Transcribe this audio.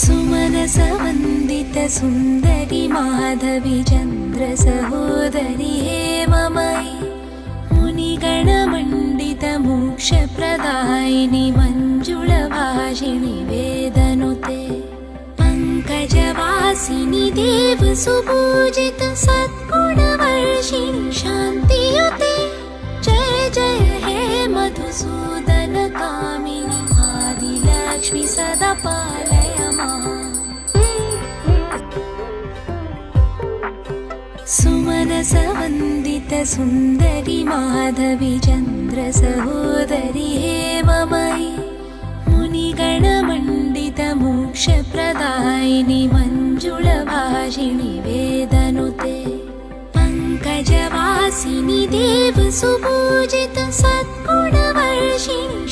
सुमनसवन्दित सुन्दरि माधवी चन्द्र सहोदरि हेममयि मुनिगणमण्डित मोक्षप्रदायिनि मञ्जुळभाषिणि वेदनुते पङ्कजवासिनि देव सुपूजित सद्गुणवर्षिणि शान्तियुते जय जय हे मधुसूदन कामिनि आदिलक्ष्मि सदा पालय माम्। सुमनसवन्दित सुन्दरि माधवी चन्द्र सहोदरि हेममयि मुनिगणमण्डित मोक्षप्रदायिनि मञ्जुळभाषिणि वेदनुते पङ्कजवासिनि देव सुपूजित सद्गुणवर्षिणि